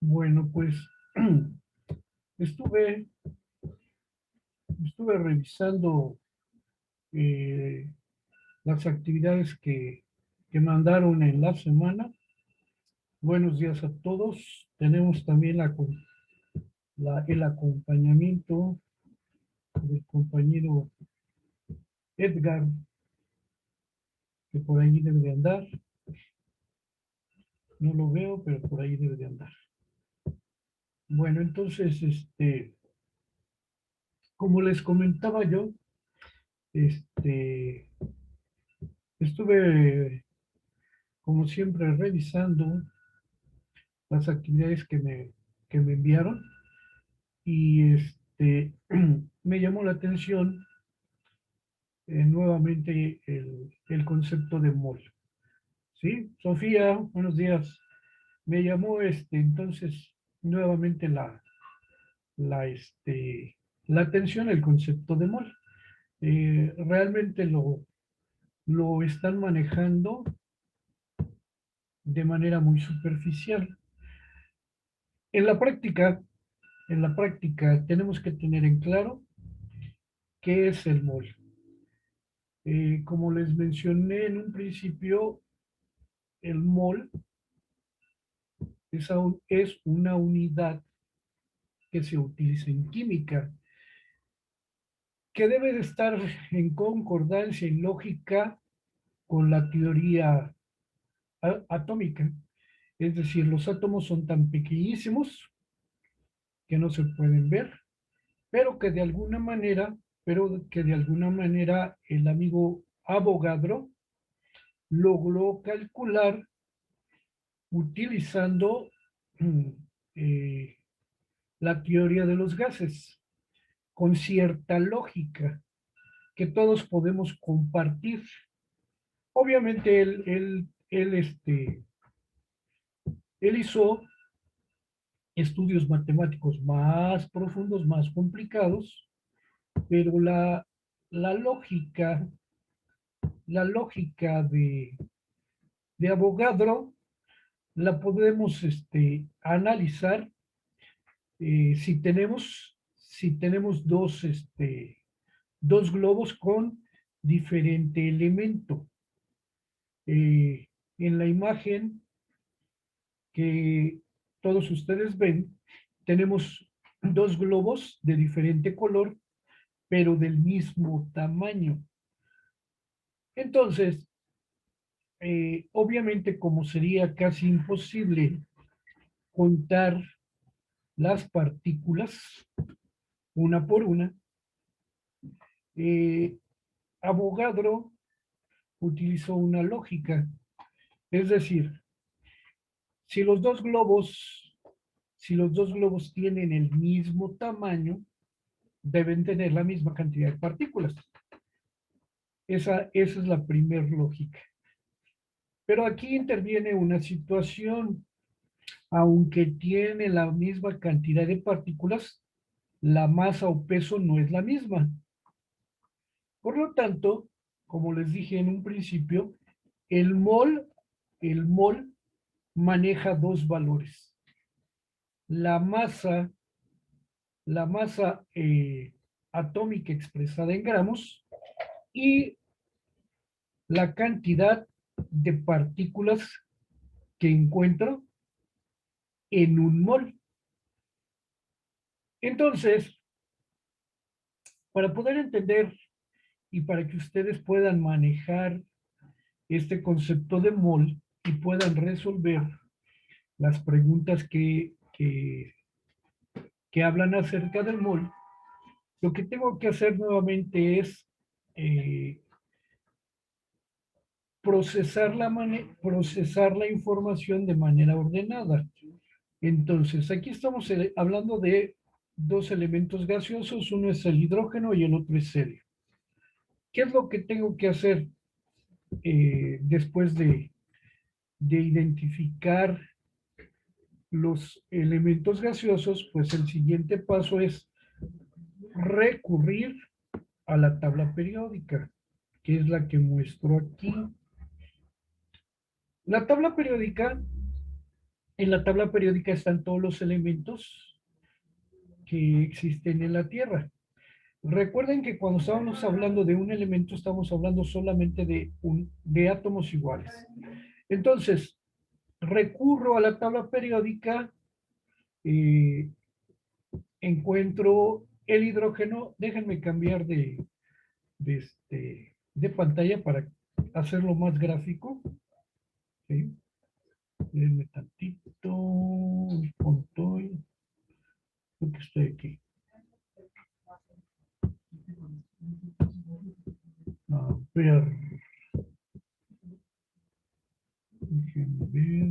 Bueno, pues estuve, estuve revisando eh, las actividades que mandaron en la semana. Buenos días a todos. Tenemos también el acompañamiento del compañero Edgar, que por ahí debe de andar. No lo veo, pero por ahí debe de andar. Bueno, entonces, como les comentaba yo, este, estuve, como siempre, revisando las actividades que me enviaron y me llamó la atención nuevamente el concepto de mol. ¿Sí? Sofía, buenos días. Me llamó entonces nuevamente la, la atención el concepto de mol. Realmente lo están manejando de manera muy superficial. En la práctica, en la práctica tenemos que tener en claro qué es el mol. Como les mencioné en un principio, el mol es una unidad que se utiliza en química, que debe de estar en concordancia y lógica con la teoría atómica. Es decir, los átomos son tan pequeñísimos que no se pueden ver, pero que de alguna manera, el amigo Avogadro logró calcular utilizando eh, la teoría de los gases, con cierta lógica que todos podemos compartir. Obviamente él hizo estudios matemáticos más profundos, más complicados, pero la lógica, la lógica de Avogadro la podemos analizar si tenemos dos globos con diferente elemento. En la imagen que todos ustedes ven, tenemos dos globos de diferente color, pero del mismo tamaño. Entonces, obviamente, como sería casi imposible contar las partículas una por una, eh, Avogadro utilizó una lógica. Es decir, si los dos globos, si los dos globos tienen el mismo tamaño, deben tener la misma cantidad de partículas. Esa es la primera lógica. Pero aquí interviene una situación. Aunque tiene la misma cantidad de partículas, la masa o peso no es la misma. Por lo tanto, como les dije en un principio, el mol, el mol maneja dos valores. La masa, la masa atómica expresada en gramos y la cantidad de partículas que encuentro en un mol. Entonces, para poder entender y para que ustedes puedan manejar este concepto de mol y puedan resolver las preguntas que hablan acerca del mol, lo que tengo que hacer nuevamente es eh, procesar la información de manera ordenada. Entonces, aquí estamos hablando de dos elementos gaseosos, uno es el hidrógeno y el otro es helio. ¿Qué es lo que tengo que hacer después de identificar los elementos gaseosos? Pues el siguiente paso es recurrir a la tabla periódica, que es la que muestro aquí. La tabla periódica En la tabla periódica están todos los elementos que existen en la Tierra. Recuerden que cuando estábamos hablando de un elemento, estamos hablando solamente de átomos iguales. Entonces, recurro a la tabla periódica, eh, encuentro el hidrógeno. Déjenme cambiar de pantalla para hacerlo más gráfico. ¿Sí? Denme tantito, control, creo que estoy aquí. A ver, déjenme ver.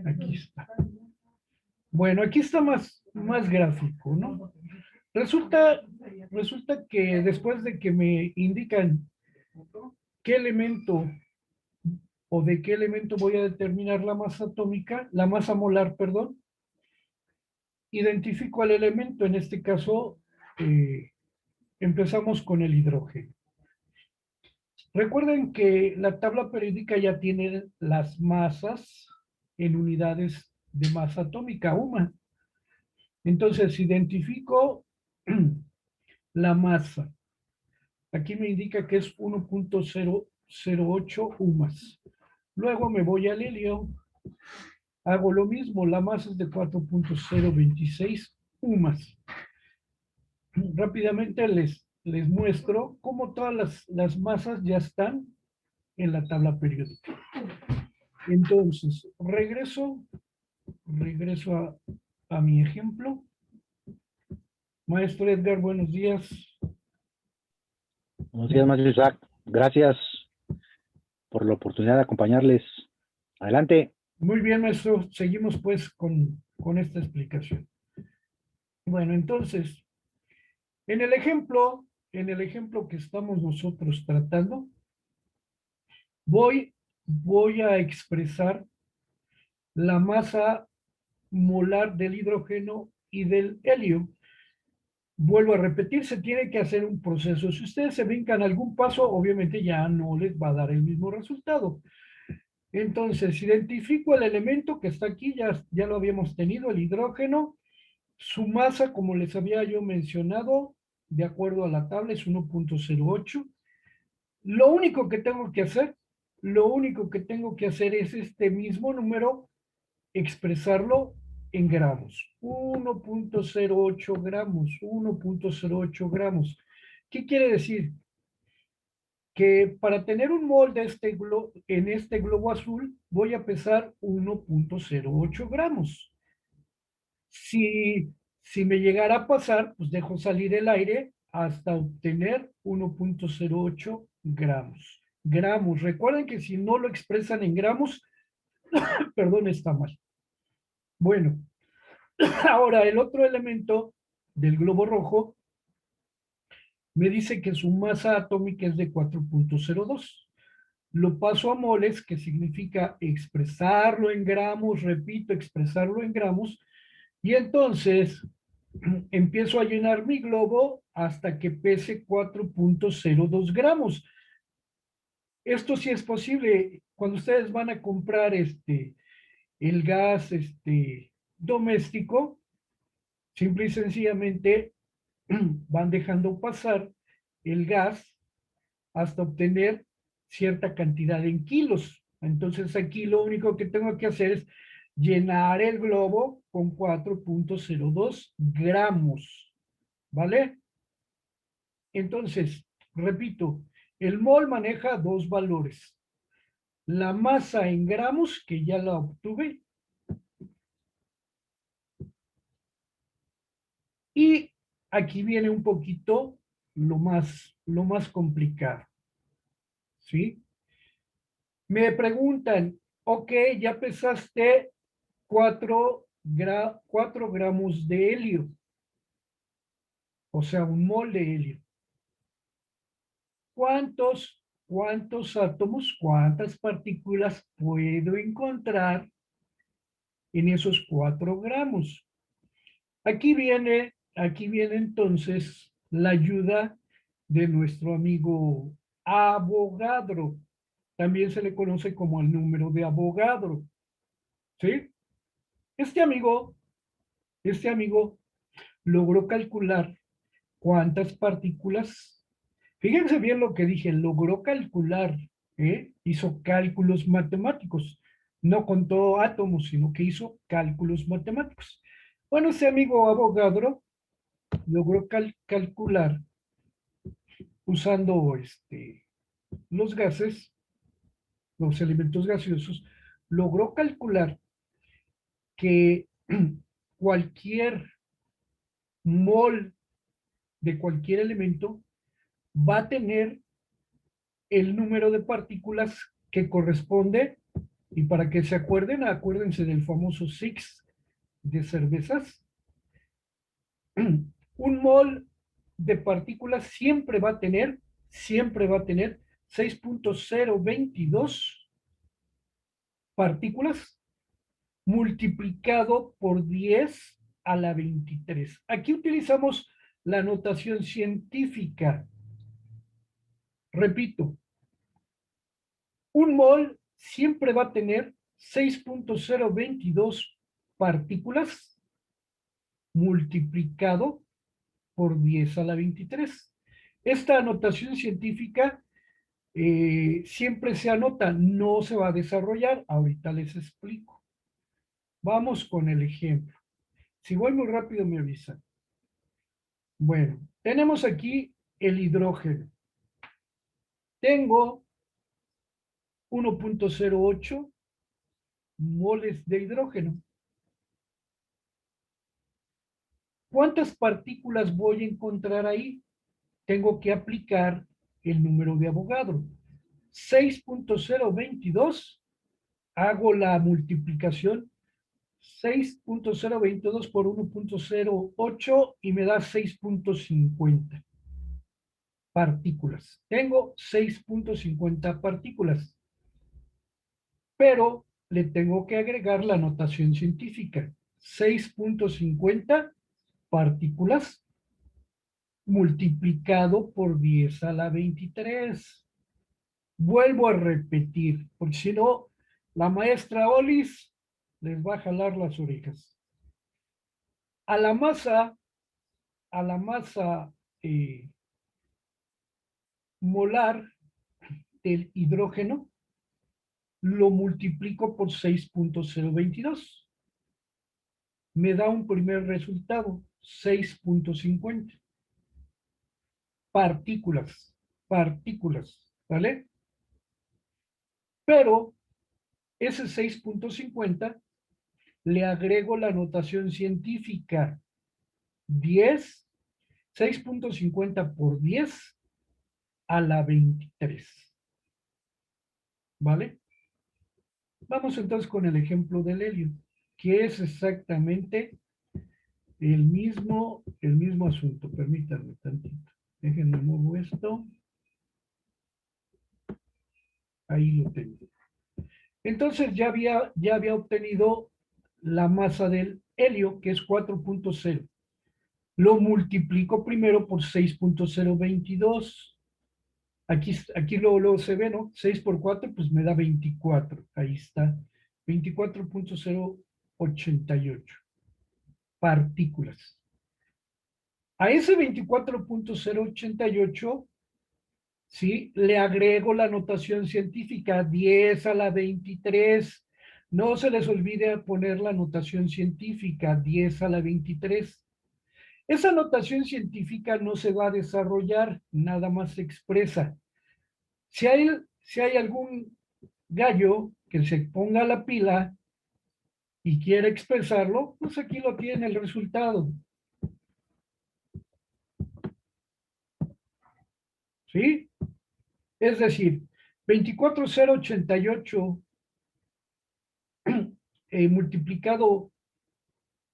Aquí está. Bueno, aquí está más gráfico, ¿no? Resulta, resulta que después de que me indican qué elemento o de qué elemento voy a determinar la masa atómica, la masa molar, perdón, identifico al elemento. En este caso, empezamos con el hidrógeno. Recuerden que la tabla periódica ya tiene las masas en unidades de masa atómica, UMA. Entonces, identifico la masa. Aquí me indica que es 1.008 UMAS. Luego me voy al helio. Hago lo mismo, la masa es de 4.026 UMAS. Rápidamente les muestro cómo todas las masas ya están en la tabla periódica. Entonces, regreso a mi ejemplo. Maestro Edgar, buenos días. Buenos días, maestro Isaac. Gracias por la oportunidad de acompañarles. Adelante. Muy bien, maestro. Seguimos pues con esta explicación. Bueno, entonces, en el ejemplo que estamos nosotros tratando, voy a expresar la masa molar del hidrógeno y del helio. Vuelvo a repetir, se tiene que hacer un proceso. Si ustedes se brincan algún paso, obviamente ya no les va a dar el mismo resultado. Entonces, identifico el elemento que está aquí, ya lo habíamos tenido, el hidrógeno. Su masa, como les había yo mencionado, de acuerdo a la tabla, es 1.08. Lo único que tengo que hacer, es este mismo número, expresarlo en gramos. 1.08 gramos, 1.08 gramos. ¿Qué quiere decir? Que para tener un mol de en este globo azul, voy a pesar 1.08 gramos. Si me llegara a pasar, pues dejo salir el aire hasta obtener 1.08 gramos. Gramos. Recuerden que si no lo expresan en gramos, perdón, está mal. Bueno, ahora el otro elemento del globo rojo me dice que su masa atómica es de 4.02. Lo paso a moles, que significa expresarlo en gramos, repito, expresarlo en gramos, y entonces empiezo a llenar mi globo hasta que pese 4.02 gramos. Esto sí es posible. Cuando ustedes van a comprar el gas doméstico, simple y sencillamente van dejando pasar el gas hasta obtener cierta cantidad en kilos. Entonces aquí lo único que tengo que hacer es llenar el globo con 4.02 gramos, ¿vale? Entonces, repito, el mol maneja dos valores. La masa en gramos, que ya la obtuve, y aquí viene un poquito lo más complicado, ¿sí? Me preguntan, ok, ya pesaste 4 gramos de helio, o sea, un mol de helio. ¿Cuántos átomos, cuántas partículas puedo encontrar en esos 4 gramos? Aquí viene entonces la ayuda de nuestro amigo Avogadro. También se le conoce como el número de Avogadro. ¿Sí? Este amigo, este amigo logró calcular cuántas partículas, fíjense bien lo que dije, logró calcular, hizo cálculos matemáticos, no contó átomos, sino que hizo cálculos matemáticos. Bueno, este amigo Avogadro logró calcular usando los gases, los elementos gaseosos, logró calcular que cualquier mol de cualquier elemento va a tener el número de partículas que corresponde, y para que se acuerden, acuérdense del famoso Six de cervezas. Un mol de partículas siempre va a tener 6.022 partículas multiplicado por 10 a la 23. Aquí utilizamos la notación científica. Repito, un mol siempre va a tener 6.022 partículas multiplicado por 10 a la 23. Esta anotación científica siempre se anota, no se va a desarrollar. Ahorita les explico. Vamos con el ejemplo. Si voy muy rápido me avisan. Bueno, tenemos aquí el hidrógeno. Tengo 1.08 moles de hidrógeno. ¿Cuántas partículas voy a encontrar ahí? Tengo que aplicar el número de Avogadro. 6.022, hago la multiplicación, 6.022 por 1.08 y me da 6.50 partículas. Tengo 6.50 partículas, pero le tengo que agregar la notación científica. 6.50 partículas multiplicado por 10 a la 23. Vuelvo a repetir, porque si no, la maestra Olis les va a jalar las orejas. A la masa, a la masa molar del hidrógeno, lo multiplico por 6.022. Me da un primer resultado, 6.50. Partículas, ¿vale? Pero ese 6.50 le agrego la notación científica 10, 6.50 por 10 a la 23. ¿Vale? Vamos entonces con el ejemplo del helio, que es exactamente el mismo asunto. Permítanme tantito. Déjenme mover esto. Ahí lo tengo. Entonces ya había obtenido la masa del helio, que es 4.0. Lo multiplico primero por 6.022. Aquí luego se ve, ¿no? 6 por 4, pues me da 24. Ahí está. 24.088 partículas. A ese 24.088, ¿sí? Le agrego la notación científica 10 a la 23. No se les olvide poner la notación científica 10 a la 23. Esa notación científica no se va a desarrollar, nada más se expresa. Si hay algún gallo que se ponga a la pila y quiere expresarlo, pues aquí lo tiene el resultado. ¿Sí? Es decir, 24.088 multiplicado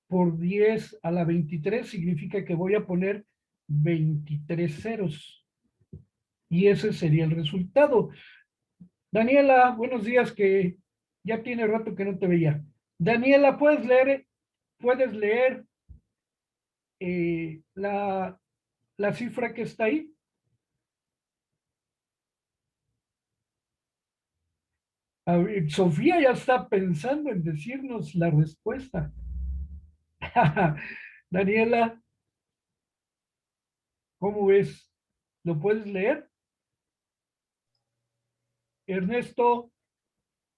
por 10 a la 23 significa que voy a poner 23 ceros. Y ese sería el resultado. Daniela, buenos días, que ya tiene rato que no te veía. Daniela, puedes leer la cifra que está ahí? A ver, Sofía ya está pensando en decirnos la respuesta. Daniela, ¿cómo ves? ¿Lo puedes leer? Ernesto,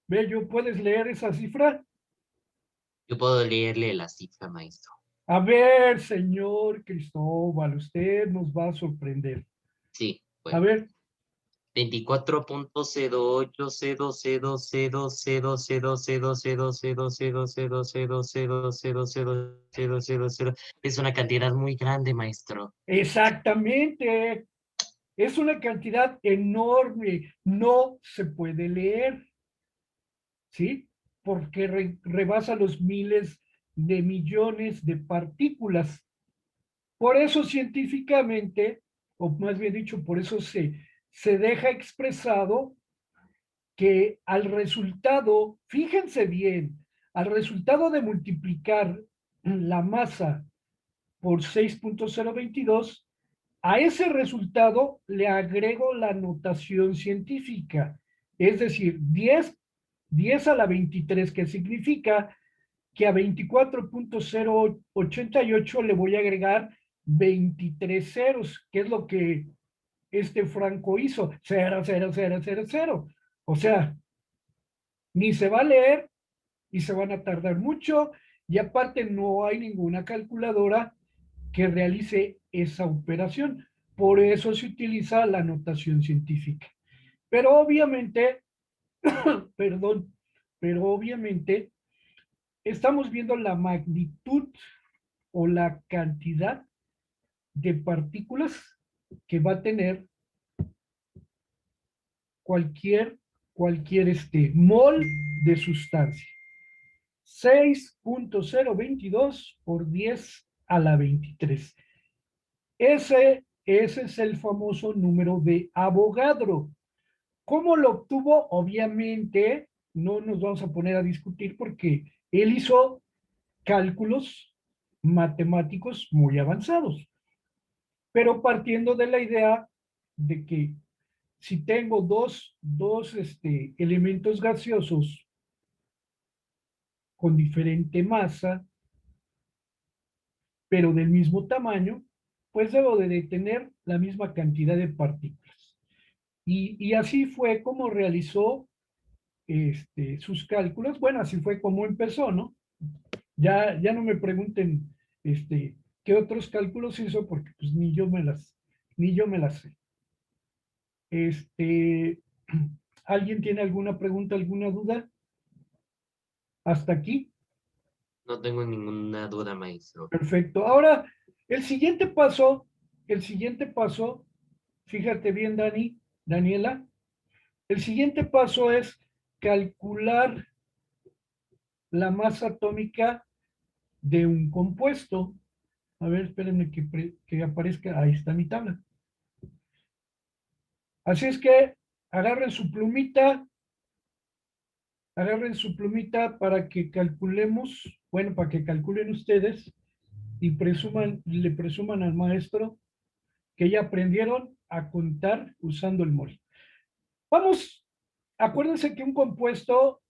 Bello, ¿puedes leer esa cifra? Yo puedo leerle la cifra, maestro. A ver, señor Cristóbal, usted nos va a sorprender. Sí, A bueno. ver, 24.080000000000000000000000000000000000000000000000000000000000000000000000000000000000000000000000000000000000000000000000000000000000000000000000000000000000000000000000000000000000000000000000000000000000000000000000000000000000000000000000000000000000000000000000000000000000000000000000000000000000000000000000000000000000000000000000000000000000000000000ः cantidad enorme, no se puede leer, ¿sí? Porque rebasa los miles de millones de partículas. Por eso científicamente, o más bien dicho, por eso se deja expresado que al resultado, fíjense bien, al resultado de multiplicar la masa por 6.022, a ese resultado le agrego la notación científica, es decir, 10 a la 23, que significa que a 24.088 le voy a agregar 23 ceros, que es lo que este Franco hizo, 0, 0, 0, 0, 0. O sea, ni se va a leer y se van a tardar mucho, y aparte no hay ninguna calculadora que realice esa operación. Por eso se utiliza la notación científica. Pero obviamente, perdón, pero obviamente estamos viendo la magnitud o la cantidad de partículas que va a tener cualquier mol de sustancia. 6.022 por 10 a la 23. Ese es el famoso número de Avogadro. ¿Cómo lo obtuvo? Obviamente, no nos vamos a poner a discutir porque él hizo cálculos matemáticos muy avanzados, pero partiendo de la idea de que si tengo dos elementos gaseosos con diferente masa, pero del mismo tamaño, pues debo de tener la misma cantidad de partículas. Y así fue como realizó sus cálculos. Bueno, así fue como empezó, ¿no? Ya no me pregunten qué otros cálculos hizo, porque pues ni yo me las sé. ¿Alguien tiene alguna pregunta, alguna duda? ¿Hasta aquí? No tengo ninguna duda, maestro. Perfecto. Ahora, el siguiente paso, fíjate bien, Daniela, el siguiente paso es calcular la masa atómica de un compuesto. A ver, espérenme que aparezca. Ahí está mi tabla. Así es que agarren su plumita para que calculemos, bueno, para que calculen ustedes y le presuman al maestro que ya aprendieron a contar usando el mol. Vamos, acuérdense que un compuesto,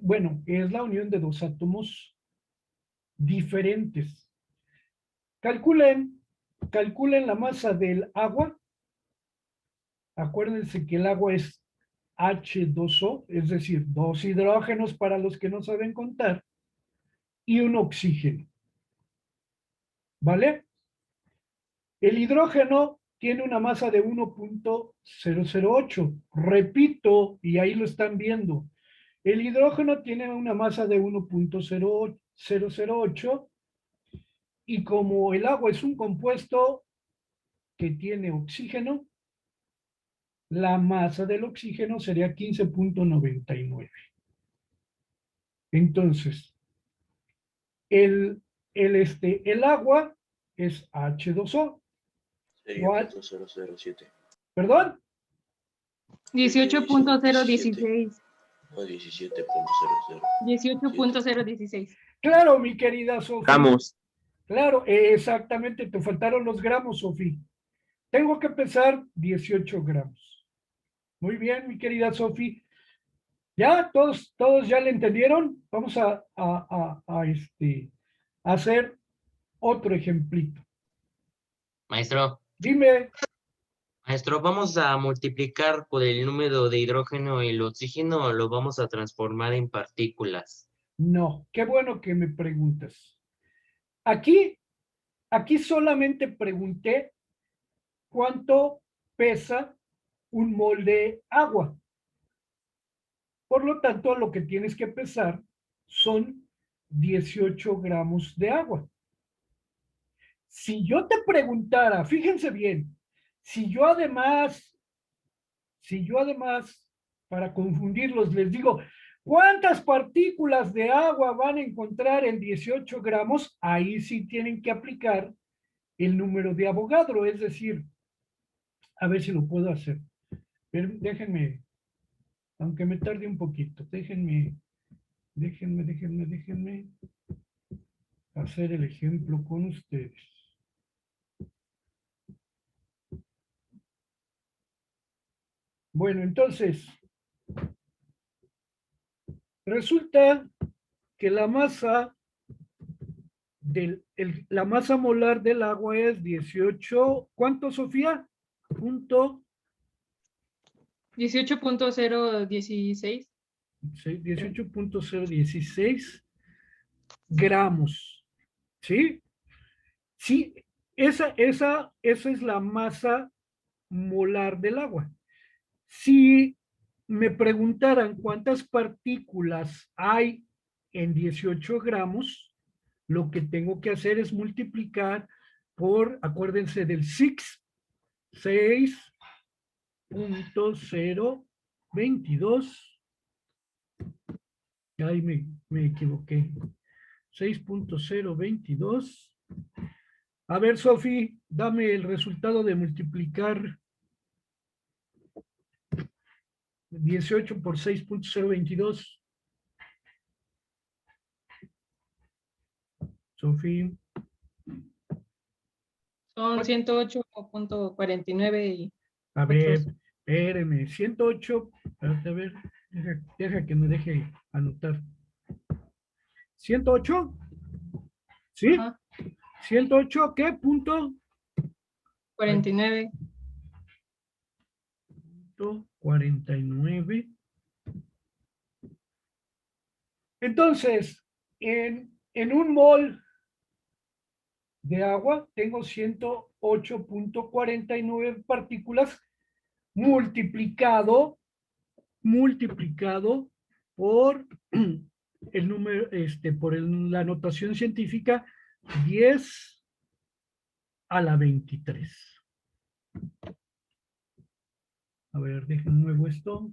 bueno, es la unión de dos átomos diferentes. Calculen la masa del agua. Acuérdense que el agua es H2O, es decir, dos hidrógenos para los que no saben contar, y un oxígeno. ¿Vale? El hidrógeno tiene una masa de 1.008. Repito, y ahí lo están viendo. El hidrógeno tiene una masa de 1.008 y como el agua es un compuesto que tiene oxígeno, la masa del oxígeno sería 15.99. Entonces, el agua es H2O. Sería .007. ¿Perdón? 18.016. O 17.00. 18.016. Claro, mi querida Sofía. Vamos. Claro, exactamente, te faltaron los gramos, Sofía. Tengo que pesar 18 gramos. Muy bien, mi querida Sofía. ¿Ya? ¿Todos ya le entendieron? Vamos a hacer otro ejemplito. Maestro, Dime, maestro, ¿vamos a multiplicar por el número de hidrógeno el oxígeno o lo vamos a transformar en partículas? no, qué bueno que me preguntas. Aquí solamente pregunté cuánto pesa un mol de agua. Por lo tanto, lo que tienes que pesar son 18 gramos de agua. Si yo te preguntara, fíjense bien, si yo además, para confundirlos, les digo, ¿cuántas partículas de agua van a encontrar en 18 gramos? Ahí sí tienen que aplicar el número de Avogadro, es decir, a ver si lo puedo hacer. Pero déjenme, aunque me tarde un poquito, déjenme hacer el ejemplo con ustedes. Bueno, entonces, resulta que la masa la masa molar del agua es 18, ¿cuánto, Sofía? Punto 18.016. 18.016 gramos, ¿sí? Sí, esa es la masa molar del agua. Si me preguntaran cuántas partículas hay en 18 gramos, lo que tengo que hacer es multiplicar por, acuérdense del 6.022. Ahí me equivoqué. 6.022. A ver, Sofi, dame el resultado de multiplicar 18 por 6.022. Sofi. Son 108.49 y A ver, otros. espéreme. 108. A ver, deja que me deje anotar. 108. ¿Sí? Ajá, 108, ¿qué punto? 49. 49. Entonces, en un mol de agua tengo 108.49 partículas multiplicado por el número, por la notación científica 10 a la 23. A ver, déjenme muevo esto.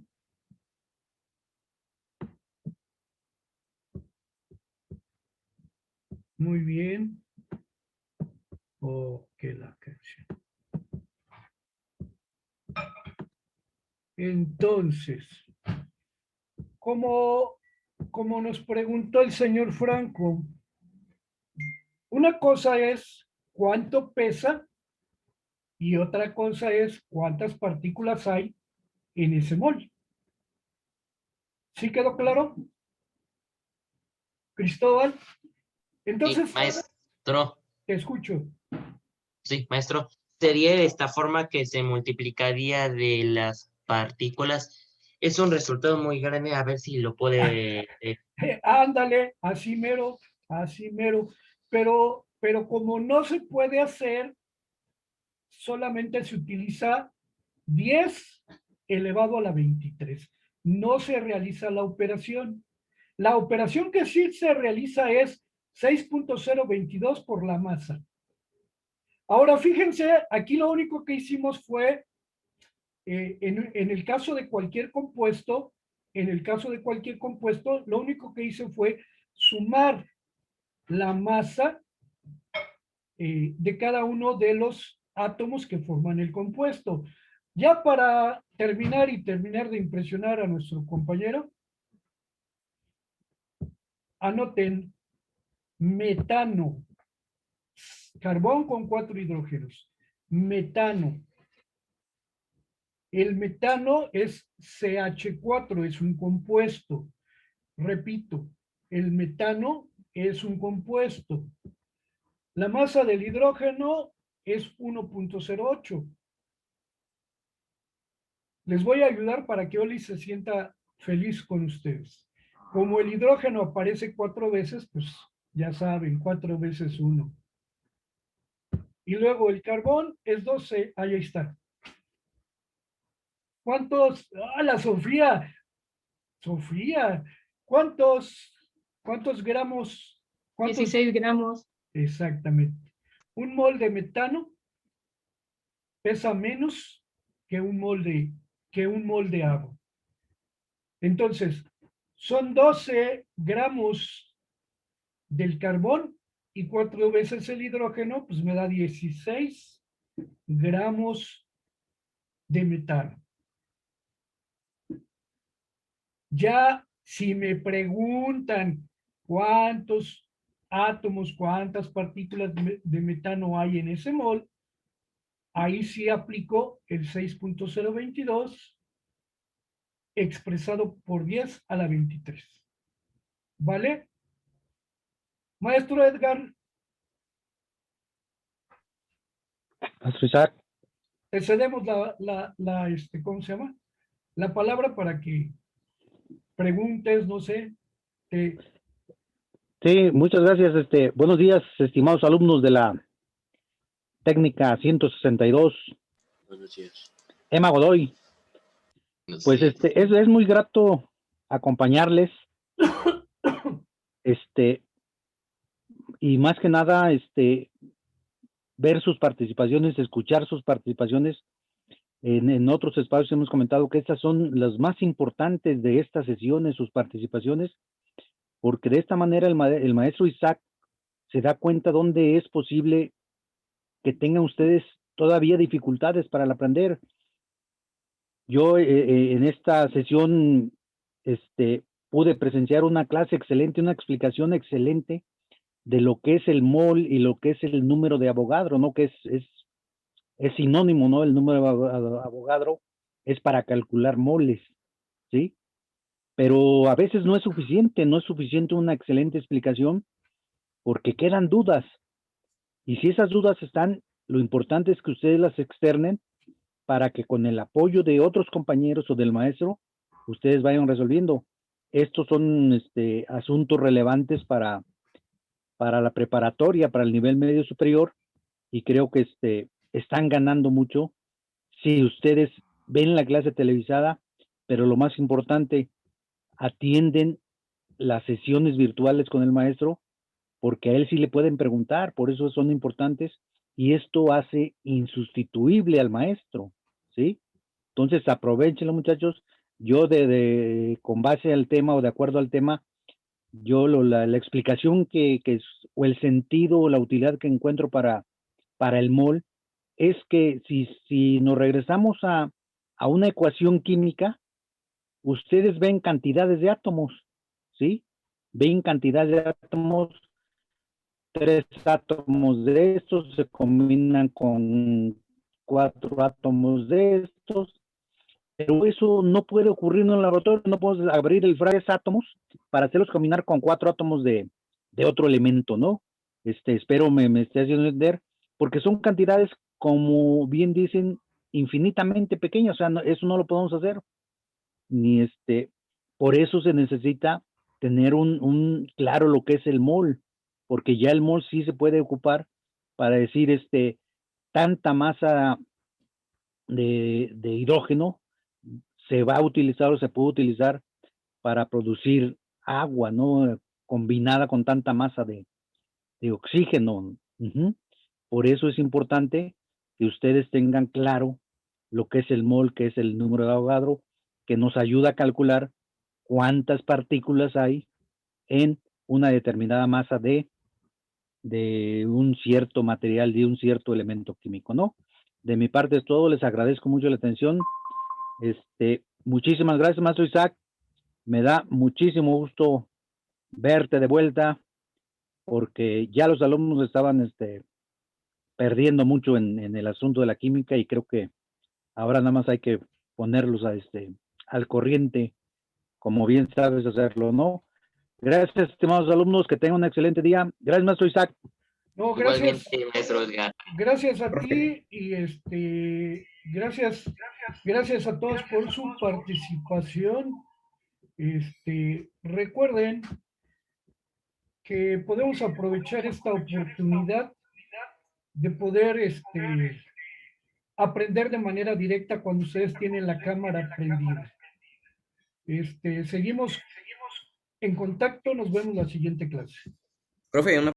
Muy bien. Ok, la canción. Entonces, como nos preguntó el señor Franco, una cosa es cuánto pesa y otra cosa es cuántas partículas hay en ese mol. ¿Sí quedó claro, Cristóbal? Sí, Entonces, maestro, te escucho. sí, maestro. Sería de esta forma que se multiplicaría de las partículas. Es un resultado muy grande, a ver si lo puede... Ándale, así mero, así mero. Pero como no se puede hacer, solamente se utiliza 10 elevado a la 23. No se realiza la operación. La operación que sí se realiza es 6.022 por la masa. Ahora, fíjense, aquí lo único que hicimos fue, en el caso de cualquier compuesto, lo único que hice fue sumar la masa de cada uno de los átomos que forman el compuesto. Ya para terminar de impresionar a nuestro compañero, anoten metano, carbón con 4 hidrógenos, metano, El metano es CH4, es un compuesto. Repito, el metano es un compuesto. La masa del hidrógeno es 1.08. Les voy a ayudar para que Oli se sienta feliz con ustedes. Como el hidrógeno aparece 4 veces, pues ya saben, 4 veces 1. Y luego el carbón es 12, ahí está. ¿Cuántos? ¡Ah, la Sofía! Sofía, ¿cuántos gramos? ¿Cuántos? 16 gramos. Exactamente. Un mol de metano pesa menos que un mol de agua. Entonces, son 12 gramos del carbón y 4 veces el hidrógeno, pues me da 16 gramos de metano. Ya si me preguntan cuántos átomos, cuántas partículas de metano hay en ese mol, ahí sí aplico el 6.022 expresado por 10 a la 23. ¿Vale? Maestro Edgar, Maestro Isaac. te cedemos ¿cómo se llama? La palabra para que preguntes, no sé. Sí, muchas gracias. Buenos días, estimados alumnos de la técnica 162, Buenos días. Emma Godoy. Pues es muy grato acompañarles, y más que nada, ver sus participaciones, escuchar sus participaciones. En otros espacios hemos comentado que estas son las más importantes de estas sesiones, sus participaciones, porque de esta manera el maestro Isaac se da cuenta dónde es posible que tengan ustedes todavía dificultades para el aprender. Yo en esta sesión pude presenciar una clase excelente, una explicación excelente de lo que es el mol y lo que es el número de Avogadro, ¿no? Que es sinónimo, ¿no? El número de Avogadro es para calcular moles, ¿sí? Pero a veces no es suficiente una excelente explicación porque quedan dudas. Y si esas dudas están, lo importante es que ustedes las externen para que con el apoyo de otros compañeros o del maestro, ustedes vayan resolviendo. Estos son asuntos relevantes para la preparatoria, para el nivel medio superior, y creo que están ganando mucho si ustedes ven la clase televisada, pero lo más importante, atienden las sesiones virtuales con el maestro, porque a él sí le pueden preguntar, por eso son importantes, y esto hace insustituible al maestro, ¿sí? Entonces aprovechenlo, muchachos. Yo con base al tema o de acuerdo al tema, yo la explicación o el sentido o la utilidad que encuentro para el mol es que si nos regresamos a una ecuación química, ustedes ven cantidades de átomos, ¿sí? Ven cantidad de átomos, 3 átomos de estos se combinan con 4 átomos de estos, pero eso no puede ocurrir en un laboratorio. No podemos abrir el frasco de átomos para hacerlos combinar con 4 átomos de otro elemento, ¿no? Espero me esté haciendo entender, porque son cantidades, como bien dicen, infinitamente pequeñas. O sea, eso no lo podemos hacer. Ni por eso se necesita tener un claro lo que es el mol, porque ya el mol sí se puede ocupar para decir tanta masa de hidrógeno se va a utilizar o se puede utilizar para producir agua, ¿no? Combinada con tanta masa de oxígeno. Uh-huh. Por eso es importante que ustedes tengan claro lo que es el mol, que es el número de Avogadro, que nos ayuda a calcular cuántas partículas hay en una determinada masa de un cierto material, de un cierto elemento químico, ¿no? De mi parte es todo, les agradezco mucho la atención. Muchísimas gracias, maestro Isaac. Me da muchísimo gusto verte de vuelta, porque ya los alumnos estaban perdiendo mucho en el asunto de la química, y creo que ahora nada más hay que ponerlos al corriente, como bien sabes hacerlo, ¿no? Gracias, estimados alumnos, que tengan un excelente día. Gracias, maestro Isaac. No, gracias. Igualmente, maestro Edgar. Gracias a ti y gracias a todos por su participación. Recuerden que podemos aprovechar esta oportunidad de poder aprender de manera directa cuando ustedes tienen la cámara prendida. Seguimos en contacto, nos vemos en la siguiente clase. Profe, una